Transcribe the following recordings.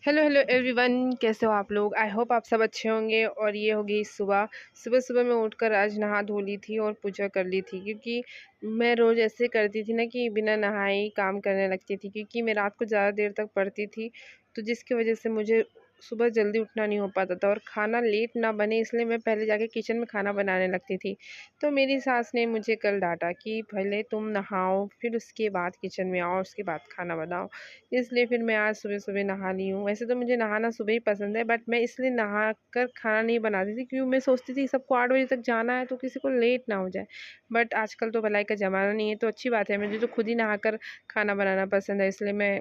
Hello hello everyone, कैसे हो आप लोग। आई होप आप सब अच्छे होंगे। और ये हो गई सुबह। सुबह सुबह मैं उठकर आज नहा धो ली थी और पूजा कर ली थी, क्योंकि मैं रोज़ ऐसे करती थी ना कि बिना नहाए ही काम करने लगती थी, क्योंकि मैं रात को ज़्यादा देर तक पढ़ती थी। तो जिसकी वजह से मुझे सुबह जल्दी उठना नहीं हो पाता था और खाना लेट ना बने, इसलिए मैं पहले जाके किचन में खाना बनाने लगती थी। तो मेरी सास ने मुझे कल डांटा कि पहले तुम नहाओ, फिर उसके बाद किचन में आओ, उसके बाद खाना बनाओ। इसलिए फिर मैं आज सुबह सुबह नहा ली हूँ। वैसे तो मुझे नहाना सुबह ही पसंद है, बट मैं इसलिए नहा कर खाना नहीं बनाती थी, क्योंकि मैं सोचती थी सबको 8 बजे तक जाना है तो किसी को लेट ना हो जाए। बट आजकल तो भलाई का ज़माना नहीं है, तो अच्छी बात है, मुझे तो खुद ही नहा कर खाना बनाना पसंद है, इसलिए मैं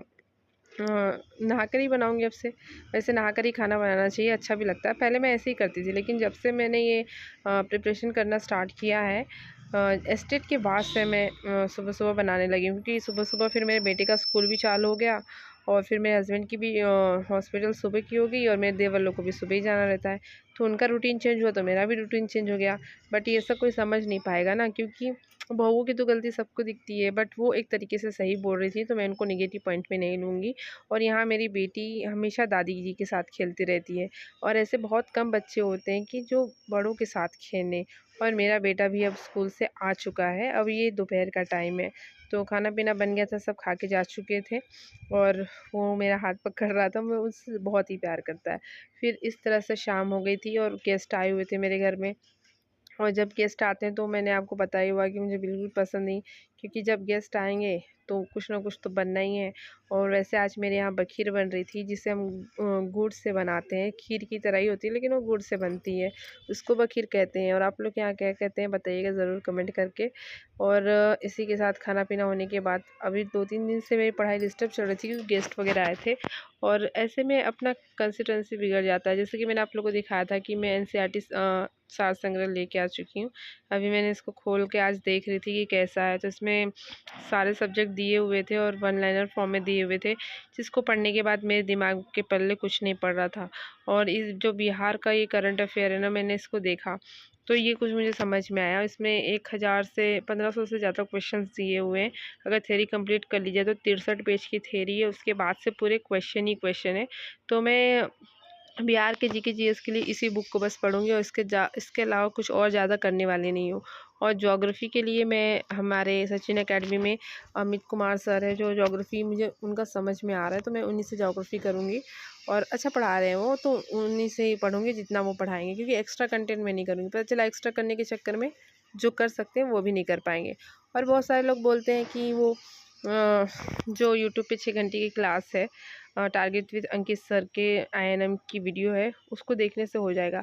नहा कर ही बनाऊँगी अब से। वैसे नहा कर ही खाना बनाना चाहिए, अच्छा भी लगता है। पहले मैं ऐसे ही करती थी, लेकिन जब से मैंने ये प्रिपरेशन करना स्टार्ट किया है एस्टेट के बाद से मैं सुबह सुबह बनाने लगी हूँ, क्योंकि सुबह सुबह फिर मेरे बेटे का स्कूल भी चालू हो गया और फिर मेरे हस्बैंड की भी हॉस्पिटल सुबह की हो गई और मेरे देवर लोग को भी सुबह ही जाना रहता है। तो उनका रूटीन चेंज हुआ तो मेरा भी रूटीन चेंज हो गया। बट ये सब कोई समझ नहीं पाएगा ना, क्योंकि बहुओं की तो गलती सबको दिखती है। बट वो एक तरीके से सही बोल रही थी, तो मैं उनको नेगेटिव पॉइंट में नहीं लूँगी। और यहाँ मेरी बेटी हमेशा दादी जी के साथ खेलती रहती है, और ऐसे बहुत कम बच्चे होते हैं कि जो बड़ों के साथ खेलें। और मेरा बेटा भी अब स्कूल से आ चुका है, अब ये दोपहर का टाइम है, तो खाना पीना बन गया था, सब खा के जा चुके थे। और वो मेरा हाथ पकड़ रहा था, मैं उससे बहुत ही प्यार करता है। फिर इस तरह से शाम हो गई थी और गेस्ट आए हुए थे मेरे घर में। और जब गेस्ट आते हैं तो मैंने आपको बताया हुआ कि मुझे बिल्कुल पसंद नहीं, क्योंकि जब गेस्ट आएंगे तो कुछ ना कुछ तो बनना ही है। और वैसे आज मेरे यहाँ बखीर बन रही थी, जिसे हम गुड़ से बनाते हैं। खीर की तरह ही होती है, लेकिन वो गुड़ से बनती है, उसको बखीर कहते हैं। और आप लोग यहाँ क्या कहते हैं बताइएगा ज़रूर कमेंट करके। और इसी के साथ खाना पीना होने के बाद अभी 2-3 दिन से मेरी पढ़ाई डिस्टर्ब चल रही थी, क्योंकि गेस्ट वगैरह आए थे। और ऐसे में अपना कंसिस्टेंसी बिगड़ जाता है। जैसे कि मैंने आप लोगों को दिखाया था कि मैं एनसीईआरटी सार संग्रह लेके आ चुकी हूँ। अभी मैंने इसको खोल के आज देख रही थी कि कैसा है। तो इसमें सारे सब्जेक्ट दिए हुए थे और वन लाइनर फॉर्म में दिए हुए थे, जिसको पढ़ने के बाद मेरे दिमाग के पल्ले कुछ नहीं पड़ रहा था। और इस जो बिहार का ये करंट अफेयर है ना, मैंने इसको देखा तो ये कुछ मुझे समझ में आया। इसमें 1000 से 1500 से ज़्यादा क्वेश्चंस दिए हुए हैं। अगर थ्योरी कंप्लीट कर ली जाए तो 63 पेज की थ्योरी है, उसके बाद से पूरे क्वेश्चन ही क्वेश्चन है। तो मैं बिहार के जीके जीएस के लिए इसी बुक को बस पढ़ूंगी, और इसके अलावा कुछ और ज़्यादा करने वाली नहीं हूँ। और ज्योग्राफी के लिए मैं हमारे सचिन एकेडमी में अमित कुमार सर है, जो ज्योग्राफी मुझे उनका समझ में आ रहा है, तो मैं उन्हीं से ज्योग्राफी करूँगी। और अच्छा पढ़ा रहे हैं वो, तो उन्हीं से ही पढ़ूँगी जितना वो पढ़ाएंगे, क्योंकि एक्स्ट्रा कंटेंट मैं नहीं करूँगी। पता चला एक्स्ट्रा करने के चक्कर में जो कर सकते हैं वो भी नहीं कर पाएंगे। और बहुत सारे लोग बोलते हैं कि वो जो यूट्यूब पे 6 घंटे की क्लास है टारगेट विद अंकित सर के आईएनएम की वीडियो है, उसको देखने से हो जाएगा।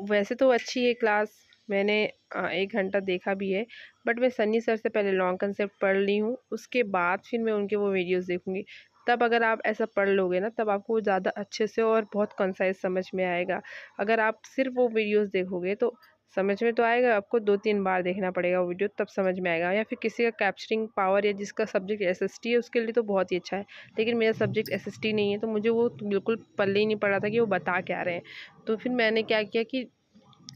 वैसे तो अच्छी है क्लास, मैंने 1 घंटा देखा भी है। बट मैं सन्नी सर से पहले लॉन्ग कंसेप्ट पढ़ ली हूँ, उसके बाद फिर मैं उनके वो वीडियोस देखूँगी। तब अगर आप ऐसा पढ़ लोगे ना, तब आपको ज़्यादा अच्छे से और बहुत कंसाइज समझ में आएगा। अगर आप सिर्फ वो वीडियोस देखोगे तो समझ में तो आएगा, आपको 2-3 बार देखना पड़ेगा वो वीडियो, तब समझ में आएगा। या फिर किसी का कैप्चरिंग पावर या जिसका सब्जेक्ट एसएसटी है उसके लिए तो बहुत ही अच्छा है, लेकिन मेरा सब्जेक्ट एसएसटी नहीं है, तो मुझे वो बिल्कुल पल्ले ही नहीं पड़ रहा था कि वो बता क्या रहे हैं। तो फिर मैंने क्या किया कि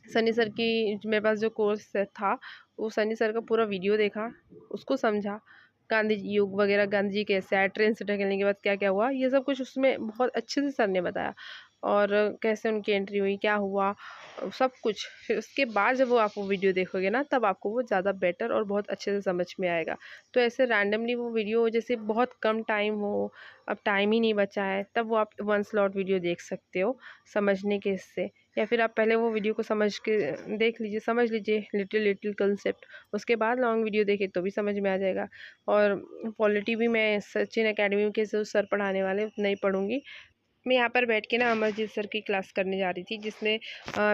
सनी सर की मेरे पास जो कोर्स था, वो सनी सर का पूरा वीडियो देखा, उसको समझा। गांधी जी युग वगैरह, गांधी जी कैसे आए, ट्रेन से ढकेलने के बाद क्या क्या हुआ, ये सब कुछ उसमें बहुत अच्छे से सर ने बताया। और कैसे उनकी एंट्री हुई, क्या हुआ, सब कुछ। फिर उसके बाद जब वो आप वो वीडियो देखोगे ना, तब आपको वो ज़्यादा बेटर और बहुत अच्छे से समझ में आएगा। तो ऐसे रैंडमली वो वीडियो, जैसे बहुत कम टाइम हो, अब टाइम ही नहीं बचा है, तब वो आप वन स्लॉट वीडियो देख सकते हो समझने के इससे। या फिर आप पहले वो वीडियो को समझ के देख लीजिए, समझ लीजिए लिटिल लिटिल कंसेप्ट, उसके बाद लॉन्ग वीडियो देखें तो भी समझ में आ जाएगा। और पॉलिटी भी मैं सचिन एकेडमी के जो सर पढ़ाने वाले नहीं पढ़ूंगी। मैं यहाँ पर बैठ के ना अमरजीत सर की क्लास करने जा रही थी, जिसमें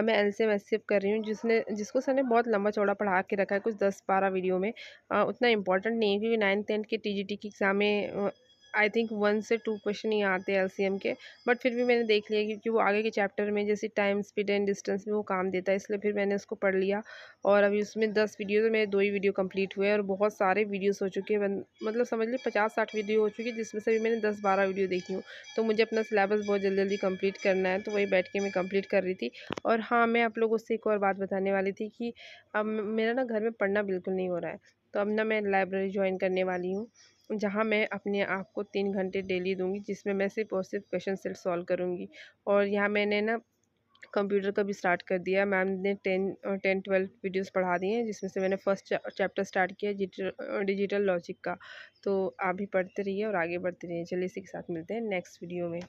मैं एलसीएम एचसीएफ कर रही हूँ, जिसको सर ने बहुत लंबा चौड़ा पढ़ा के रखा है, कुछ 10-12 वीडियो में। उतना इंपॉर्टेंट नहीं है, क्योंकि 9th-10th के टीजीटी की एग्ज़ाम में आई थिंक 1 से 2 क्वेश्चन ही आते हैं एलसीएम के। बट फिर भी मैंने देख लिया, क्योंकि वो आगे के चैप्टर में जैसे टाइम, स्पीड एंड डिस्टेंस में वो काम देता है, इसलिए फिर मैंने उसको पढ़ लिया। और अभी उसमें 10 वीडियो, तो मेरे 2 ही वीडियो कंप्लीट हुए हैं, और बहुत सारे वीडियोस हो चुके हैं। मतलब समझ लीजिए 50-60 वीडियो हो चुकी है, जिसमें से भी मैंने 10-12 वीडियो देखी हूँ। तो मुझे अपना सिलेबस बहुत जल्दी जल्दी कंप्लीट करना है, तो वही बैठ के मैं कंप्लीट कर रही थी। और हाँ, मैं आप लोगों से एक और बात बताने वाली थी कि अब मेरा ना घर में पढ़ना बिल्कुल नहीं हो रहा है, तो अब ना मैं लाइब्रेरी ज्वाइन करने वाली हूँ। जहाँ मैं अपने आप को 3 घंटे डेली दूँगी, जिसमें मैं सिर्फ़ और सिर्फ़ क्वेश्चन सेट सॉल्व करूँगी। और यहाँ मैंने ना कंप्यूटर का भी स्टार्ट कर दिया। मैम ने 10-12 वीडियोज़ पढ़ा दिए हैं, जिसमें से मैंने फर्स्ट चैप्टर स्टार्ट किया डिजिटल लॉजिक का। तो आप भी पढ़ते रहिए और आगे बढ़ते रहिए। चलिए इसी के साथ मिलते हैं नेक्स्ट वीडियो में।